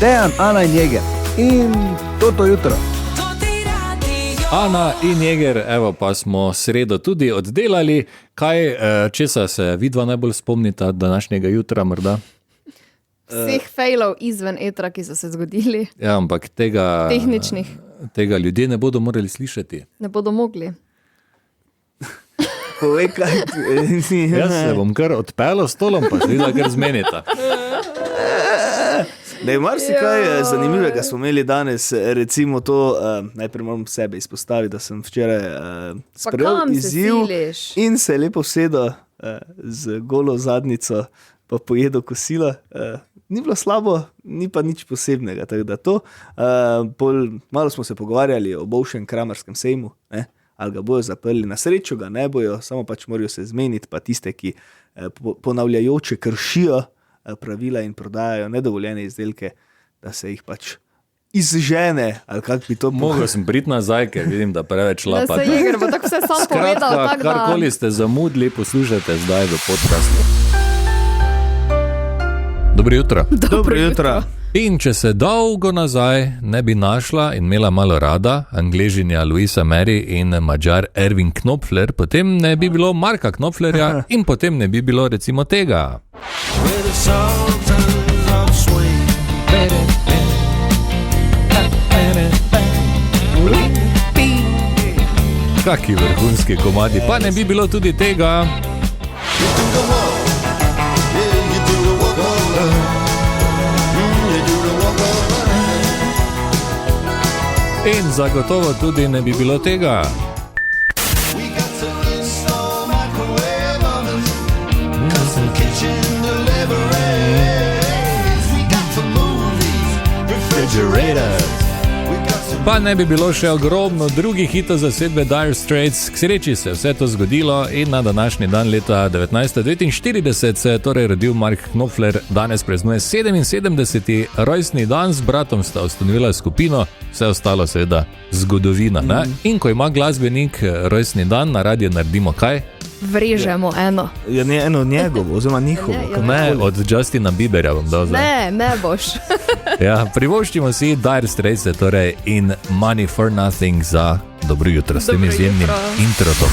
Dejan, Ana in Jeger. In to jutro. Ana in Jeger, evo pa smo sredo tudi oddelali. Kaj, česa se vidva najbolj spomnita današnjega jutra morda? Vseh fejlov izven etra, ki so se zgodili. Ja, ampak tega... Tehničnih. Tega ljudje ne bodo morali slišati. Ne bodo mogli. Povej, kaj... Jaz se bom kar odpeljal stolom, pa se videla kar zmenita. Ne, marsikaj zanimivega smo imeli danes, recimo to, najprej moram sebe izpostaviti, da sem včeraj sprejel izziv in se lepo vsedel z golo zadnico, pa pojedel kosilo. Ni bilo slabo, ni pa nič posebnega, tako da to. Malo smo se pogovarjali o Bolšjem kramerskem sejmu, ne? Ali ga bojo zaprli, na srečo ga ne bojo, samo pač morajo se zmeniti, pa tiste, ki ponavljajoče kršijo pravila in prodajajo nedovoljene izdelke, da se jih pač izžene, ali kak bi to povedal. Mogel sem priti nazaj, ker vidim, da preveč lapate. Da se Jeger bo tako vse sam povedal. Skratka, karkoli ste zamudili, poslušajte zdaj v podcastu. Dobro jutro. Dobro jutro. In če se dolgo nazaj ne bi našla in imela malo rada Angležinja Louisa Mary in Mađar Erwin Knopfler, potem ne bi bilo Marka Knopflerja in potem ne bi bilo recimo tega. Kaki vrhunski komadi, pa ne bi bilo tudi tega. In zagotovo tudi ne bi bilo tega. Pa ne bi bilo še ogromno drugih hitov zasedbe Dire Straits. K sreči se vse to zgodilo in na današnji dan leta 1949 se je torej rodil Mark Knopfler. Danes praznuje 77. rojstni dan, z bratom sta ustanovila skupino, vse ostalo seveda zgodovina. Ne? In ko ima glasbenik rojstni dan, na radiju naredimo kaj? Vrežemo eno. Ja, ne eno njegovo, oziroma njihovo. Ne, od Justina Bieberja bom dal zdaj. Ne boš. Ja, privoščimo si Dire Straits, torej in Money for Nothing za dobro jutro s tem izjemnim introtom.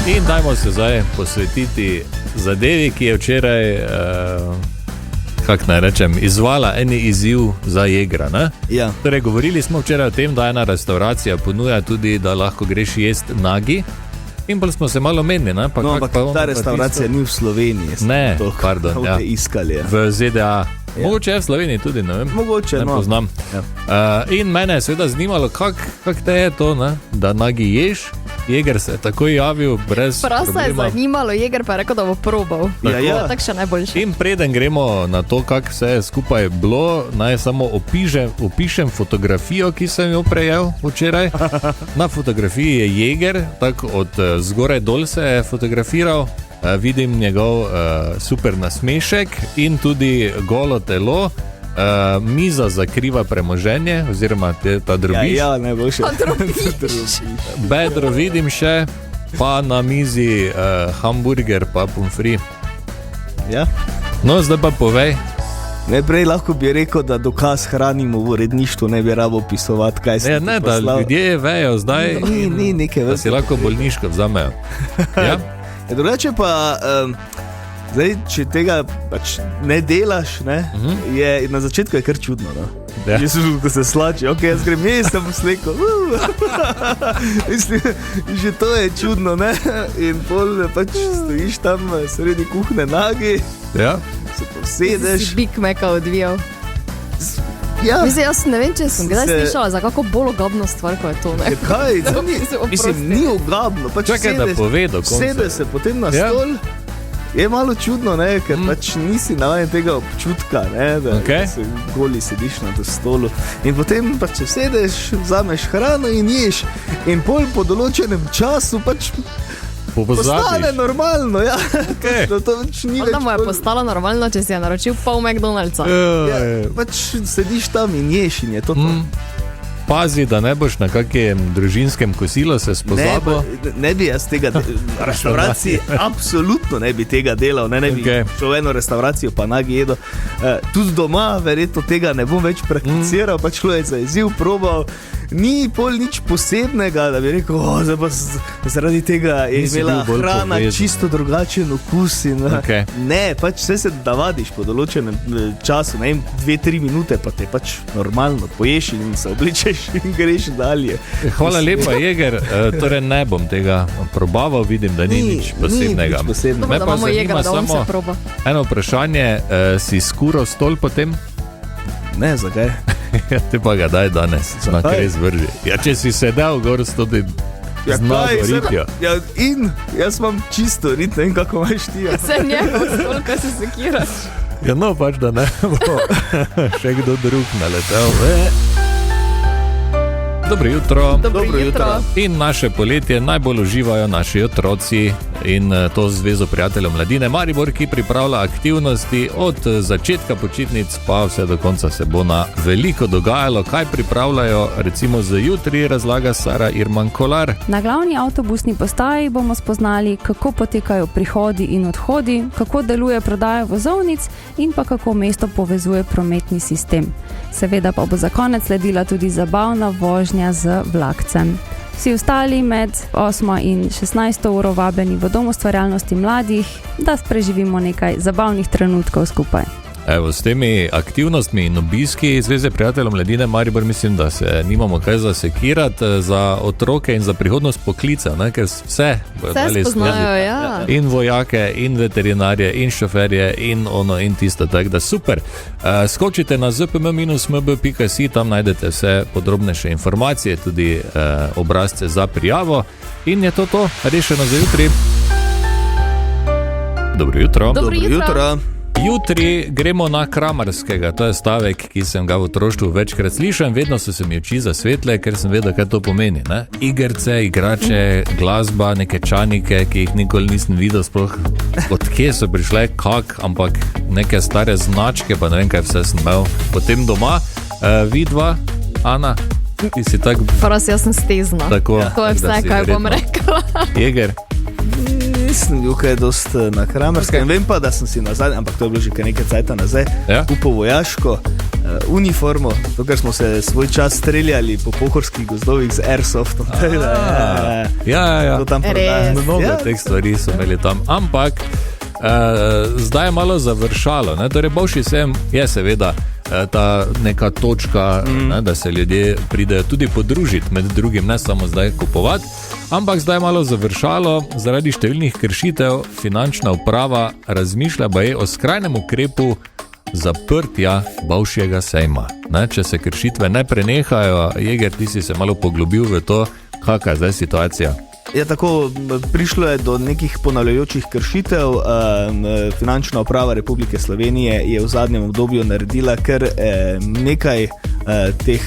In dajmo se zdaj posvetiti zadevi, ki je včeraj, kako naj rečem, izvala eni izziv za Jegra, ne? Ja. Torej, govorili smo včeraj o tem, da ena restauracija ponuja tudi, da lahko greš jest nagi. In pa smo se malo menili, ne? Pa no, ampak ta restauracija ni v Sloveniji. Ne, pardon, ja. Iskali, ja. V ZDA. Ja. Mogoče je v Sloveniji tudi, ne vem. Mogoče, ne poznam. Ja. In mene je seveda zanimalo, kak te je to, ne? Da nagi ješ. Jeger se je takoj javil brez problema. Prasa je zanimalo, Jeger pa je rekel, da bo probal. Ja. Tak še najboljši. In preden gremo na to, kak vse je skupaj bilo, naj samo opišem fotografijo, ki sem jo prejel včeraj. Na fotografiji je Jeger, tako od zgoraj dol se je fotografiral. Vidim njegov super nasmešek in tudi golo telo. Miza zakriva premoženje, oziroma ta drobiž. Ja, najboljše. Bedro vidim še, pa na mizi hamburger pa pomfri. Ja. No, zdaj pa povej. Najprej lahko bi rekel, da dokaz hranimo v uredništvu, ne bi rabo pisovati, kaj se ne, da ljudje vejo zdaj, ni neke da si lahko bolniško vzamejo. Ja? Drugače pa... Zdaj, če tega pač ne delaš, ne, je na začetku je kar čudno. No? Ja. Ko se slači, ok, jaz grem jaz, sem sleko. Mislim, že to je čudno, ne? In pol pač stojiš tam sredi kuhne nagi, ja. Se posedeš. Si Big Maca odvijal. Ja. Mislim, jaz ne vem, če sem kdaj slišala za kako bolj ogabno stvar, ko je to. Ne? Kaj? Mislim, ni ogabno. Pač čakaj, da pove do konca. Sede se potem na stol. Je malo čudno, ne, ker pač nisi navajen tega občutka, ne, da se goli sediš na stolu. In potem pač če sedeš, vzameš hrano in ješ. In pol po določenem času pač postane normalno. Ja. Okay. To pač ni več. Da mu je postalo normalno, če si je naročil pol McDonald'sa. Ja, pač sediš tam in ješ in je to. pazi, da ne boš na kakem družinskem kosilu se spozabil. Ne bi jaz tega, restauraciji absolutno ne bi tega delal, ne bi šel v eno restauracijo pa nagedo. Tudi doma verjetno tega ne bom več prakticiral, pa človek za izziv probal. Ni pol nič posebnega, da bi rekel, zdaj pa zaradi tega je imela hrana čisto drugačen okus. Ne, pač vse se navadiš po določenem času, ne vem, 2-3 minute, pa te pač normalno poješ in se obličeš in greš dalje. Hvala lepa, Jeger, torej ne bom tega probaval, vidim, da ni nič posebnega. Me pa zanima samo eno vprašanje, si skural stol potem? Ne, zakaj? Ja, te pa ga daj danes, na kaj zvrži. Ja, če si sedel gor s tudi znago ritjo. Ja, in jaz imam čisto rit, ne vem, kako imaš ti. Vse njegov stol, kaj se sekiraš. Ja, no, pač da ne bo še kdo drug naletel. Dobro jutro. Dobro jutro. In naše poletje najbolj uživajo naši otroci in to Zvezo prijateljev mladine Maribor, ki pripravlja aktivnosti od začetka počitnic pa vse do konca se bo na veliko dogajalo. Kaj pripravljajo recimo za jutri, razlaga Sara Irman Kolar. Na glavni avtobusni postaji bomo spoznali, kako potekajo prihodi in odhodi, kako deluje prodaja vozovnic in pa kako mesto povezuje prometni sistem. Seveda pa bo za konec sledila tudi zabavna vožnja z vlakcem. Vsi ostali med 8 in 16 uro vabljeni v Dom ustvarjalnosti mladih, da preživimo nekaj zabavnih trenutkov skupaj. Evo, s temi aktivnostmi in obiski Zveze prijateljev mladine Maribor mislim, da se nimamo kaj zasekirati za otroke in za prihodnost poklica, ne? Ker vse spoznajo, ja. In vojake, in veterinarje, in šoferje, in ono, in tisto, tako da super. Skočite na zpm-mb.si, tam najdete vse podrobnejše informacije, tudi obrazce za prijavo in je to rešeno za jutri. Dobro jutro. Dobro jutro. Jutri gremo na Kramarskega, to je stavek, ki sem ga v otroštvu večkrat slišal, vedno so se mi oči zasvetle, ker sem vedel, kaj to pomeni. Ne? Igrce, igrače, glasba, neke čanike, ki jih nikoli nisem videl, sploh od kje so prišle, ampak neke stare značke, pa ne vem, kaj vse sem imel potem doma. Vidva, Ana, ti si tak... Fras, jaz sem stezna. Tako, to je vse, kaj bom rekla. Jeger. Nisem bil kaj dost na Kramerskem, vem pa, da sem si nazaj, ampak to je bilo že nekaj cajta nazaj, kupil vojaško uniformo, to, ker smo se svoj čas streljali po pohorskih gozdovih z Airsoftom. Ja. To tam prodaja. Mnogo teh stvari so imeli tam, ampak zdaj je malo završalo, ne? Torej bovši sem je seveda ta neka točka, ne, da se ljudje pridejo tudi podružiti med drugim, ne samo zdaj kupovati, ampak zdaj je malo završalo zaradi številnih kršitev. Finančna uprava razmišlja baje o skrajnem ukrepu zaprtja bovšjega sejma. Ne, če se kršitve ne prenehajo, Jeger, ti si se malo poglobil v to, kakšna je zdaj situacija. Ja, tako prišlo je do nekih ponavljajočih kršitev. Finančna uprava Republike Slovenije je v zadnjem obdobju naredila kar nekaj teh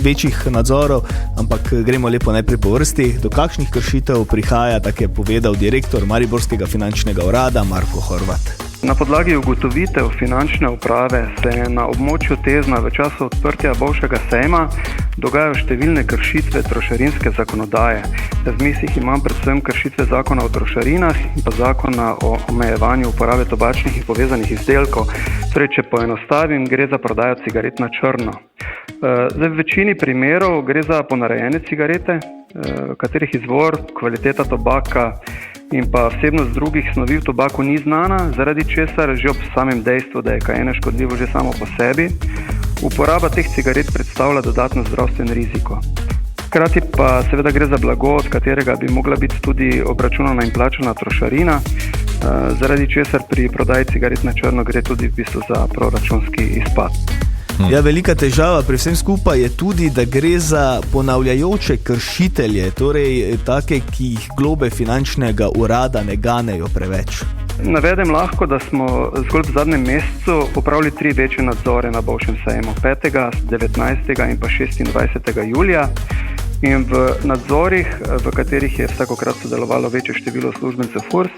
večjih nadzorov, ampak gremo lepo najprej po vrsti. Do kakšnih kršitev prihaja, tak je povedal direktor Mariborskega finančnega urada Marko Horvat. Na podlagi ugotovitev finančne uprave se je na območju Tezna v času odprtja bivšega sejma dogajajo številne kršitve trošarinske zakonodaje. V mislih imam predvsem kršitve zakona o trošarinah in pa zakona o omejevanju uporabe tobačnih in povezanih izdelkov. Torej, če poenostavim, gre za prodajo cigaret na črno. Zdaj, v večini primerov gre za ponarejene cigarete, katerih izvor, kvaliteta tobaka in pa vsebnost drugih snovi v tobaku ni znana, zaradi česar že ob samem dejstvu, da je kajenje škodljivo že samo po sebi, uporaba teh cigaret predstavlja dodatno zdravstveno riziko. Hkrati pa seveda gre za blago, od katerega bi mogla biti tudi obračunana in plačana trošarina, zaradi česar pri prodaji cigaret na črno gre tudi v bistvu za proračunski izpad. Ja, velika težava pri vsem skupaj je tudi, da gre za ponavljajoče kršitelje, torej take, ki jih globe finančnega urada ne ganejo preveč. Navedem lahko, da smo zgolj v zadnjem mesecu opravili 3 večje nadzore na bivšem sejmu, 5., 19. in pa 26. julija. In v nadzorih, v katerih je vsakokrat sodelovalo večje število uslužbencev FURS,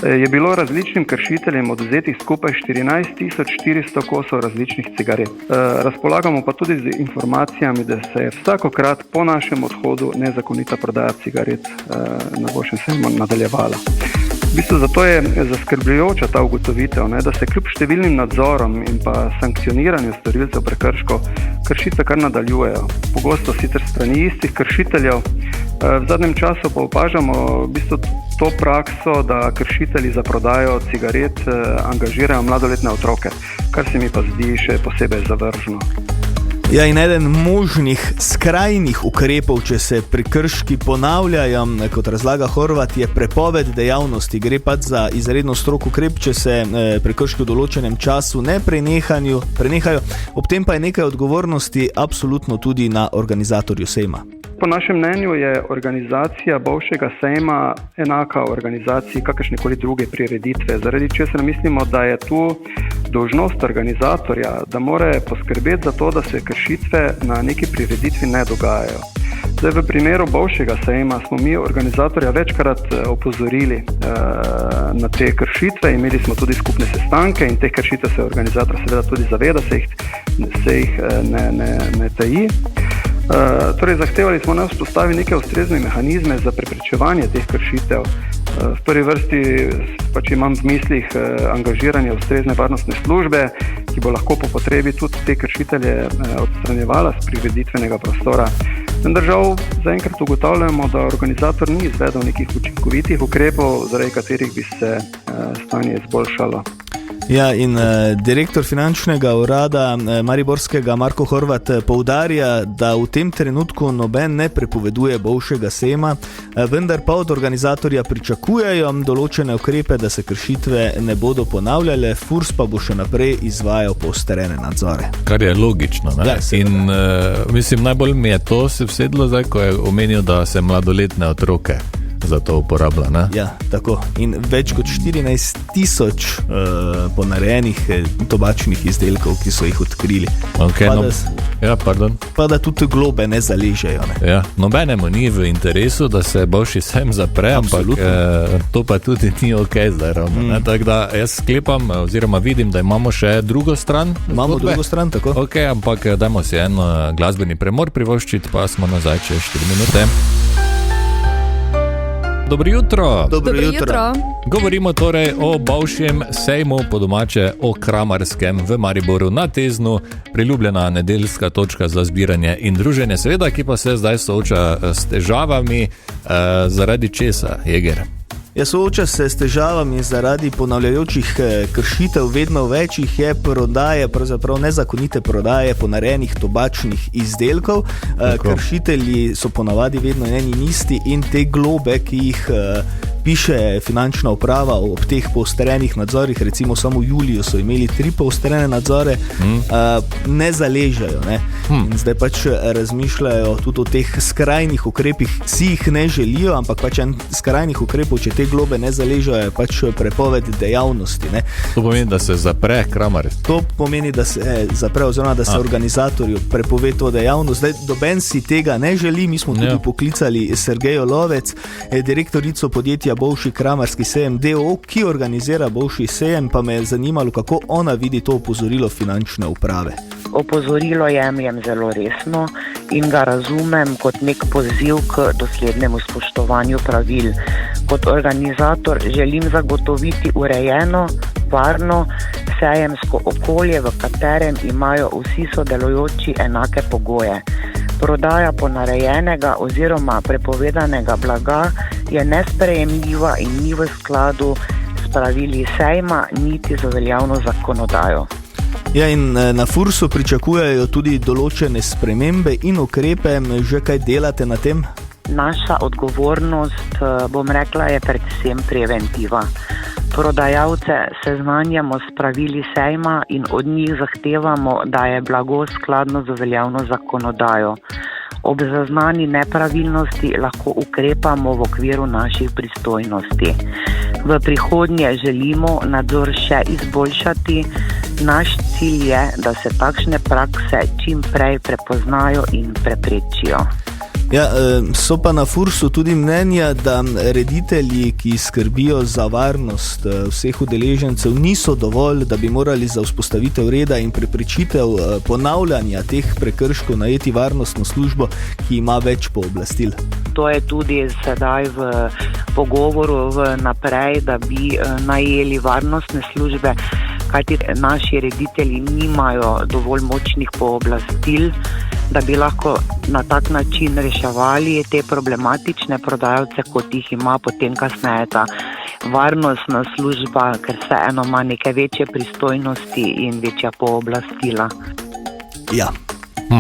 je bilo različnim kršiteljem odvzetih skupaj 14.400 kosov različnih cigaret. Razpolagamo pa tudi z informacijami, da se je vsakokrat po našem odhodu nezakonita prodaja cigaret na Bolšjem sejmu nadaljevala. V bistvu zato je zaskrbljujoča ta ugotovitev, da se kljub številnim nadzorom in pa sankcioniranju storilcev prekrškov kršitve kar nadaljujejo. Pogosto sicer strani istih kršiteljev. V zadnjem času pa opažamo v bistvu to prakso, da kršitelji za prodajo cigaret angažirajo mladoletne otroke, kar se mi pa zdi še posebej zavržno. Ja, in eden možnih skrajnih ukrepov, če se prekrški ponavljajo, kot razlaga Horvat, je prepoved dejavnosti. Gre pa za izredno strog ukrep, če se prekrški v določenem času ne prenehajo. Ob tem pa je nekaj odgovornosti absolutno tudi na organizatorju sejma. Po našem mnenju je organizacija Bolšjega sejma enaka organizaciji kakršnekoli druge prireditve, zaradi česar mislimo, da je tu dolžnost organizatorja, da mora poskrbeti za to, da se kršitve na neki prireditvi ne dogajajo. Zdaj, v primeru Bolšjega sejma smo mi organizatorja večkrat opozorili na te kršitve, imeli smo tudi skupne sestanke in teh kršitev se organizator seveda tudi zaveda, se jih ne taji. Torej, zahtevali smo nas vzpostaviti neke ustrezne mehanizme za preprečevanje teh kršitev. V prvi vrsti pač imam v mislih angažiranje ustrezne varnostne službe, ki bo lahko po potrebi tudi te kršitelje odstranjevala z prireditvenega prostora. Vendar žal zaenkrat ugotavljamo, da organizator ni izvedel nekih učinkovitih ukrepov, zaradi katerih bi se stanje izboljšalo. Ja, in direktor finančnega urada mariborskega Marko Horvat poudarja, da v tem trenutku noben ne prepoveduje Bolšjega sejma, vendar pa od organizatorja pričakujejo določene ukrepe, da se kršitve ne bodo ponavljale, FURS pa bo še naprej izvajal poostrene nadzore. Kar je logično, ne? Ja, in mislim, najbolj mi je to se vsedlo zdaj, ko je omenil, da se mladoletne otroke za to uporablja, ne? Ja, tako. In več kot 14.000 ponarejenih tobačnih izdelkov, ki so jih odkrili. Okay, pa da tudi globe ne zaležejo. Ne? Ja, nobenemu ni v interesu, da se Bolšji sejem zapre, ampak to pa tudi ni okej zdaj ravno. Tako da jaz sklepam, oziroma vidim, da imamo še drugo stran. Imamo drugo stran, tako. Ok, ampak dajmo si en glasbeni premor privoščiti, pa smo nazaj čez 4 minute. Dobro jutro. Dobro jutro. Govorimo torej o Bolšjem sejmu, po domače o Kramarskem v Mariboru na Teznu, priljubljena nedeljska točka za zbiranje in druženje, seveda, ki pa se zdaj sooča s težavami zaradi česa, Jeger? Ja, sooča se s težavami zaradi ponavljajočih kršitev, vedno več jih je prodaje, pravzaprav nezakonite prodaje ponarejenih tobačnih izdelkov. Kršitelji so ponavadi vedno eni in isti in te globe, ki jih piše finančna uprava ob teh poostrenih nadzorih, recimo samo v juliju so imeli 3 poostrene nadzore, ne zaležajo. Ne? Zdaj pač razmišljajo tudi o teh skrajnih ukrepih, si jih ne želijo, ampak pač en skrajnih ukrepov, če te globe ne zaležajo, je pač prepoved dejavnosti. Ne? To pomeni, da se zapre Kramar. To pomeni, da se zapre, oziroma da se organizatorju prepove to dejavnost. Zdaj, doben si tega ne želi, mi smo tudi poklicali Sergejo Lovec, direktorico podjetja Bolšji Kramarski sejem d.o.o., ki organizira Bolšji sejem, pa me je zanimalo, kako ona vidi to opozorilo finančne uprave. Opozorilo jemljem zelo resno in ga razumem kot nek poziv k doslednemu spoštovanju pravil. Kot organizator želim zagotoviti urejeno, varno sejemsko okolje, v katerem imajo vsi sodelujoči enake pogoje. Prodaja ponarejenega oziroma prepovedanega blaga je nesprejemljiva in ni v skladu s pravili sejma niti z veljavno zakonodajo. Ja, in na FURS-u pričakujejo tudi določene spremembe in ukrepe. Že kaj delate na tem? Naša odgovornost, bom rekla, je predvsem preventiva. Prodajalce seznanjamo s pravili sejma in od njih zahtevamo, da je blago skladno z veljavno zakonodajo. Ob zaznani nepravilnosti lahko ukrepamo v okviru naših pristojnosti. V prihodnje želimo nadzor še izboljšati. Naš cilj je, da se takšne prakse čim prej prepoznajo in preprečijo. Ja, so pa na Fursu tudi mnenja, da reditelji, ki skrbijo za varnost vseh udeležencev, niso dovolj, da bi morali za vzpostavitev reda in preprečitev ponavljanja teh prekrškov najeti varnostno službo, ki ima več pooblastil. To je tudi sedaj v pogovoru naprej, da bi najeli varnostne službe, kajti naši reditelji nimajo dovolj močnih pooblastil, da bi lahko na tak način reševali te problematične prodajalce, kot jih ima potem kasneje ta varnostna služba, ker vseeno ima neke večje pristojnosti in večja pooblastila. Ja,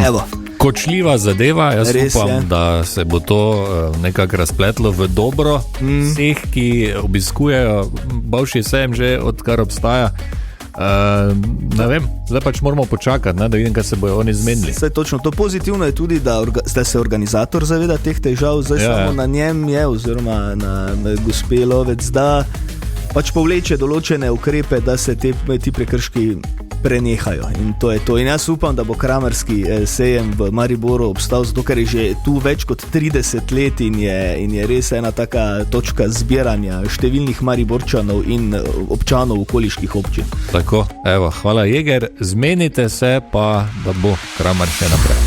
evo. Kočljiva zadeva, jaz upam, da se bo to nekako razpletlo v dobro vseh, ki obiskujejo bivši sejem že odkar obstaja. Ne vem, zdaj pač moramo počakati, da vidim, kaj se bojo oni zmenili. Vse točno, to pozitivno je tudi, da se organizator zaveda teh težav, zdaj samo na njem je, oziroma na gospe Lovec, da pač povleče določene ukrepe, da se ti prekrški prenehajo. In to je to. In jaz upam, da bo kramarski sejem v Mariboru obstal, zato ker je že tu več kot 30 let in je res ena taka točka zbiranja številnih Mariborčanov in občanov okoliških občin. Tako, evo, hvala Jeger, zmenite se pa, da bo Kramar še naprej.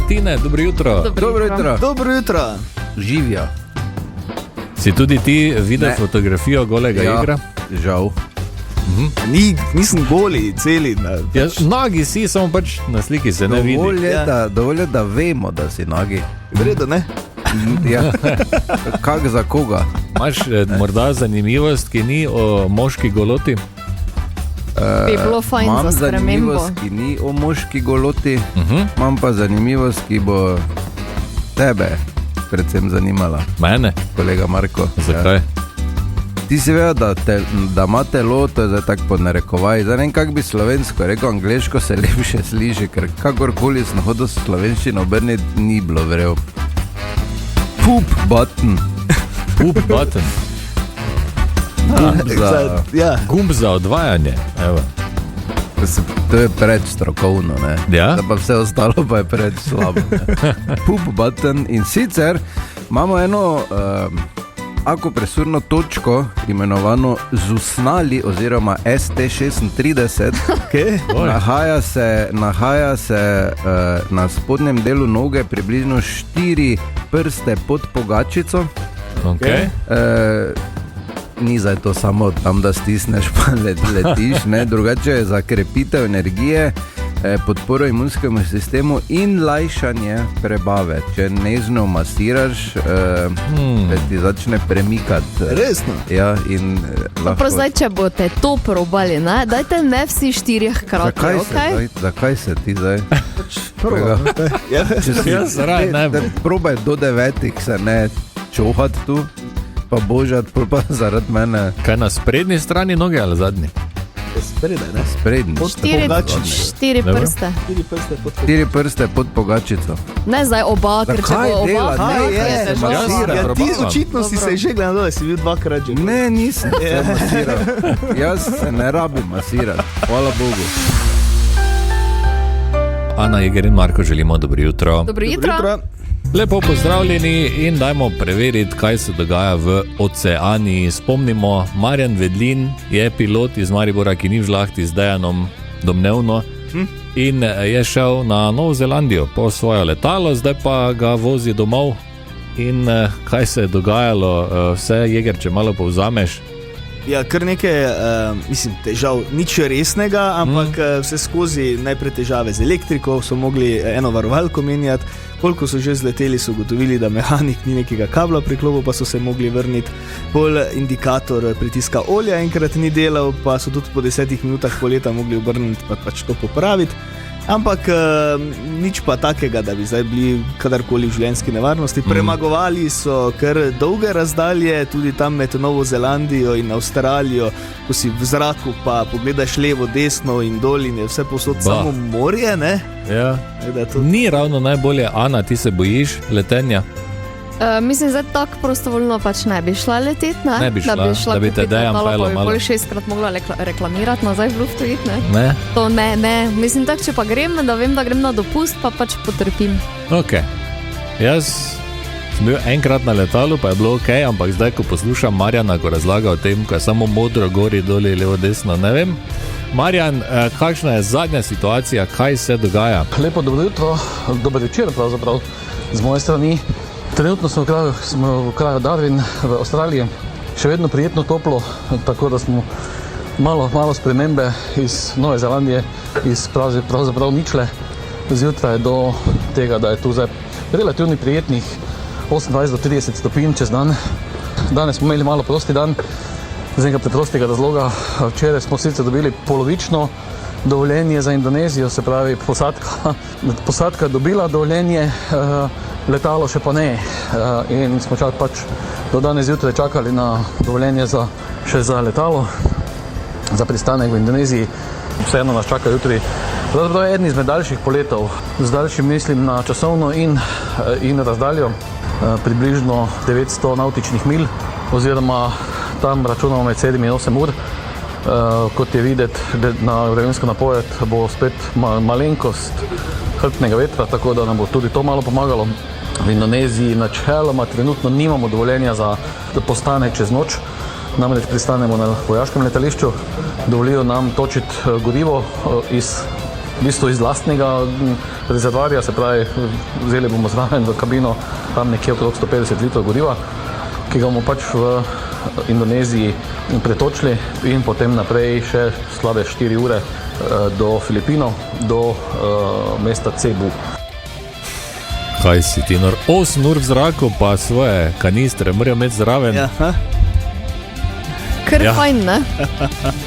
Tine, dobro jutro. Dobro jutro. Živja. Si tudi ti videl fotografijo golega Jegra? Žal. Nisem goli, celi. Nagi si, samo pač na sliki se ne vidi. Dovolj je, da vemo, da si nagi. Vredo, ne? Ja. Kak za koga? Imaš morda zanimivost, ki ni o moški goloti? Bi bilo fajn za spremembo. Imam zanimivost, ki ni o moški goloti, imam pa zanimivost, ki bo tebe predvsem zanimala. Mene? Kolega Marko. Zakaj? Ti si vedel, da ima telo, to je zdaj tako pod narekovaj. Zdaj ne vem, kak bi slovensko rekel, angleško se lepše sliši, ker kakorkoli sem hodil slovenščino obrniti, ni bilo verjel. Poop button. Poop button. Gumb za odvajanje. Evo. To je preč strokovno, ne? Ja? Da pa vse ostalo pa je preč slabo. Poop button. In sicer imamo eno akupresurno točko, imenovano Zusnali oziroma ST36. Okay. Nahaja se na spodnjem delu noge, približno 4 prste pod pogačico. Okay. Ni zdaj to samo tam, da stisneš pa letiš, ne? Drugače je za krepitev energije, podporo imunskemu sistemu in lajšanje prebave. Če nežno masiraš, ti začne premikati. Resno? Ja, in lahko... Zdaj, če boste to probali, ne? Dajte ne vsi 4 hkrati, Zakaj se ti zdaj? Probaj do 9 se ne čohati tu, pa božati, pa zaradi mene. Kaj na sprednji strani noge ali zadnji? Spredaj, ne? Sprednji. 4 prste. 4 prste pod pogačico. Ne zdaj oba, ker če bo oba... Ti očitno si se že gledal, da si bil 2-krat že. Ne, nisem se masiral. Jaz se ne rabim masirati. Hvala Bogu. Ana, Jeger in Marko, želimo dobro jutro. Dobro jutro. Lepo pozdravljeni in dajmo preveriti, kaj se dogaja v Oceaniji. Spomnimo, Marjan Vedlin je pilot iz Maribora, ki ni v žlahti z Dejanom domnevno in je šel na Novo Zelandijo po svoje letalo, zdaj pa ga vozi domov. In kaj se je dogajalo, vse, Jeger, če malo povzameš? Ja, kar nekaj, težav, nič resnega, ampak vse skozi najprej težave z elektriko, so mogli eno varovalko menjati, koliko so že zleteli, so ugotovili, da mehanik ni nekega kabla priklopil, pa so se mogli vrniti, bolj indikator pritiska olja enkrat ni delal, pa so tudi po 10 minutah poleta mogli obrniti, pa pač to popraviti. Ampak nič pa takega, da bi zdaj bili kadarkoli v življenjski nevarnosti. Premagovali so kar dolge razdalje, tudi tam med Novo Zelandijo in Avstralijo, ko si v zraku pa pogledaš levo, desno in dol in je vse posod samo morje, ne? Ja. Ni ravno najbolje. Ana, ti se bojiš letenja? Mislim, zdaj tako prostovoljno pač ne bi šla leteti, ne? Ne bi šla, da bi te Dejan pelo malo. Bolj 6-krat mogla reklamirati nazaj v luftu iti, ne? Ne? To ne. Mislim tako, če pa grem, da vem, da grem na dopust, pa pač potrpim. Ok. Jaz sem bil enkrat na letalu, pa je bilo ok, ampak zdaj, ko poslušam Marjana, ko razlaga o tem, ko je samo modro, gori, doli, levo, desno, ne vem. Marjan, kakšna je zadnja situacija, kaj se dogaja? Lepo dobro jutro, dober večer pravzaprav z moje strani. Trenutno smo v kraju Darwin v Avstraliji, še vedno prijetno toplo, tako da smo malo spremembe iz Nove Zelandije, iz pravzaprav ničle zjutraj do tega, da je tu zdaj relativno prijetnih 28 do 30 stopinj čez dan. Danes smo imeli malo prosti dan, z enega preprostega razloga. Včeraj smo sicer dobili polovično dovoljenje za Indonezijo, se pravi posadka dobila dovoljenje, letalo še pa ne. In smo pač do danes zjutraj čakali na dovoljenje še za letalo, za pristanek v Indoneziji. Vseeno nas čaka jutri. Pravzaprav je eden izmed daljših poletov. Z daljšim mislim na časovno in razdaljo, približno 900 nautičnih milj, oziroma tam računamo med 7 in 8 ur. Kot je videti na vremensko napoved, bo spet malenkost hrbtnega vetra, tako da nam bo tudi to malo pomagalo. V Indoneziji načeloma trenutno nimamo dovoljenja za postanek čez noč, namreč pristanemo na vojaškem letališču, dovolijo nam točiti gorivo iz lastnega rezervoarja, se pravi, vzeli bomo zraven v kabino tam nekje okrog 150 litrov goriva, ki ga bomo pač v Indoneziji pretočili in potem naprej še slabe 4 ure do Filipinov, do mesta Cebu. Kaj si ti nor? 8 ur v zraku, pa svoje kanistre morajo imeti zraven. Kar fajn, ne?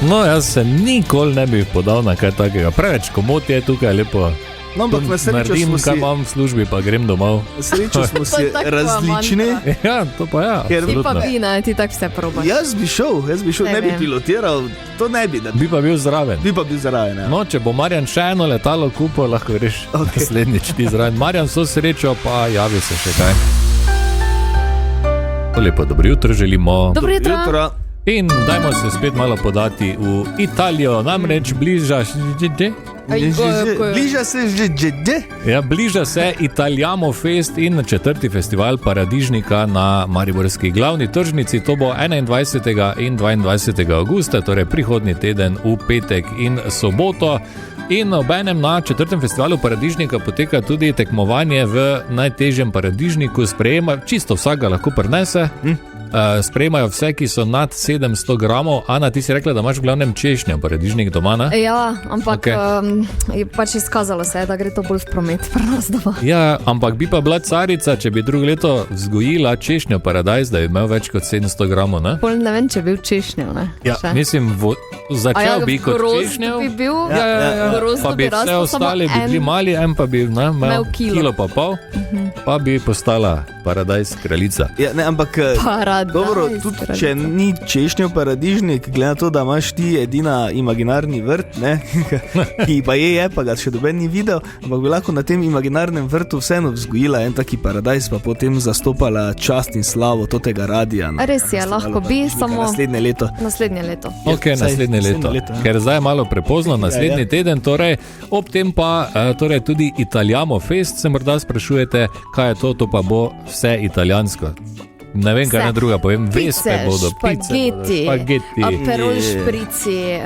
No, jaz se nikoli ne bi podal na kaj takega. Preveč komod je tukaj lepo. No, ampak na srečo naredim, smo si... kaj imam v službi, pa grem domov. Na srečo smo si različni. Ja, to pa ja. Ti pa bi, ne? Ti tak vse probaš. Jaz bi šel, ne bi pilotiral, to ne bi. Bi pa bil zraven. Ja. No, če bo Marjan še eno letalo kupil, lahko greš naslednjič ti zraven. Marjan, so srečo, pa javi se še kaj. Lepo, dobro jutro želimo. Dobro jutro. In dajmo se spet malo podati v Italijo, namreč bliža se Italijamo Fest in 4. festival paradižnika na mariborski glavni tržnici. To bo 21. in 22. augusta, torej prihodnji teden v petek in soboto. In obenem na 4. festivalu paradižnika poteka tudi tekmovanje v najtežjem paradižniku. Čisto vsak ga lahko prinese. Sprejemajo vse, ki so nad 700 gramov. Ana, ti si rekla, da imaš v glavnem češnja paradižnik doma, ne? Ja, ampak pač izkazalo se je, da gre to bolj v promet pri nas doma. Ja, ampak bi pa bila carica, če bi drugo leto vzgojila češnjo paradajz, da bi imel več kot 700 gramov, ne? Pol ne vem, če bi bil češnjev, ne? Ja, mislim, začel bi kot češnjev. Bi bil, pa bi vse ostali bi bili mali, pa bi imel kilo pa pol, pa bi postala paradajz kraljica. Ja, ne, ampak dobro, tudi če ni češnjev paradižnik, glede na to, da imaš ti edina imaginarni vrt, ne, ki pa je, pa ga še doben ni videl, ampak bi lahko na tem imaginarnem vrtu vseeno vzgojila en taki paradajz, pa potem zastopala čast in slavo tega radija. Res je, lahko bi, samo naslednje leto. Ok, naslednje leto. Ker zdaj je malo prepozno, naslednji teden, torej ob tem pa torej tudi Italijamo Fest, se morda sprašujete, kaj je to pa bo vse italijansko. Ne vem, kaj ne druga povem. Vespe bodo, špageti, aperol šprici,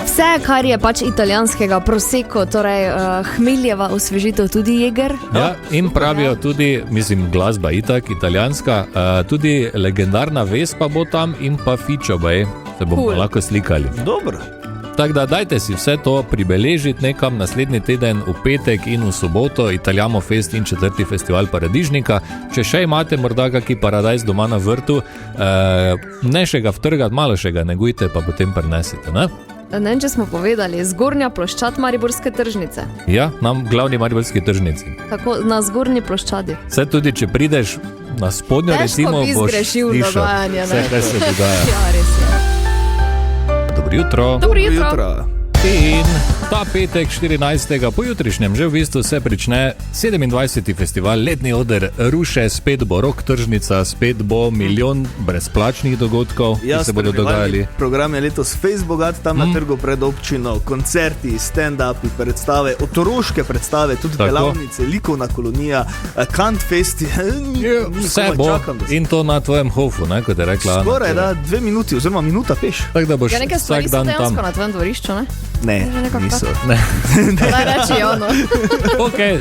vse, kar je pač italijanskega, prosecco, torej hmeljeva osvežitev, tudi jeger. Ja, in pravijo tudi, mislim, glasba itak, italijanska, tudi legendarna Vespa bo tam in pa Fičo, se bomo lahko slikali. Dobro. Tako da dajte si vse to pribeležiti nekam naslednji teden v petek in v soboto, Italijamo Fest in 4. festival paradižnika. Če še imate morda kaki paradajz doma na vrtu, ne še ga vtrgati, malo še ga negujte, pa potem prinesite, ne? Ne vem, če smo povedali, zgornja ploščad mariborske tržnice. Ja, na glavni mariborski tržnici. Tako, na zgornji ploščadi. Vse tudi, če prideš na spodnjo, recimo, boš slišal vse, kaj se dogaja. Ja, res je. Dobro jutro. Dobro jutro. In ta petek 14. pojutrišnjem že v bistvu se prične 27. festival Letni oder Ruše, spet bo rock tržnica, spet bo milijon brezplačnih dogodkov, ki se bodo dogajali. Program je letos face bogat, tam na trgu pred občino, koncerti, stand-upi, predstave, otroške predstave, tudi delavnice, likovna kolonija, Kant Festi. Vse bo in to na tvojem hofu, ne, kot je rekla Ana. Skoraj, da 2 minuti oziroma minuta peš. Tako da boš nekaj stvari so dejansko na tvojem dvorišču, ne? Ne, niso. Daj reči ono. Okay,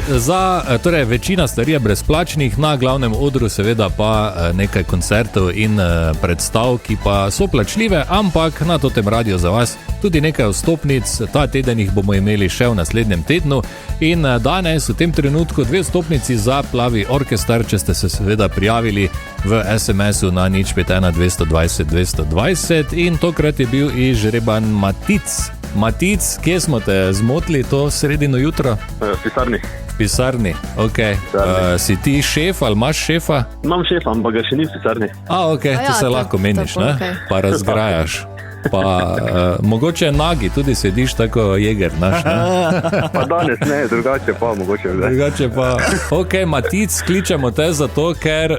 torej, večina stvari je brezplačnih, na glavnem odru seveda pa nekaj koncertov in predstav, ki pa so plačljive, ampak na Totem Radio za vas tudi nekaj vstopnic. Ta teden jih bomo imeli še v naslednjem tednu in danes v tem trenutku 2 vstopnici za Plavi orkester, če ste se seveda prijavili v SMS-u na 051 220 220 in tokrat je bil izžreban Matic. Matic, kje smo te zmotili to sredino jutro? V pisarni. V pisarni, ok. Si ti šef ali imaš šefa? Imam šefa, ampak ga še ni v pisarni. Ok, to se lahko meniš, ne? Okay. Pa razgrajaš. Pa mogoče nagi tudi sediš tako jeger naš, ne? Pa danes ne, drugače pa mogoče. Drugače pa. Ok, Matic, kličemo te zato, ker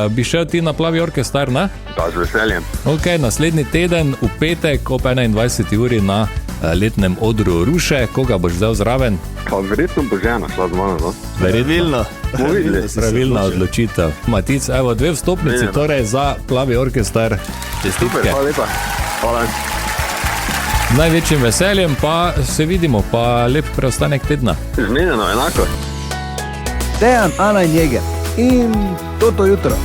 bi šel ti na Plavi orkester, ne? Da, z veseljem. Ok, naslednji teden v petek ob 21. uri na letnem odru Ruše. Koga boš vzel zraven? Pa verjetno bo žena šla z mano, no? Pravilno. Pravilna odločitev. Matic, evo 2 vstopnici torej za Plavi orkester. Čestitke. Super, hvala lepa. Hvala. Z največjim veseljem pa se vidimo, pa lep preostanek tedna. Zmenjeno, enako. Dejan, Ana in Jeger in Toto jutro.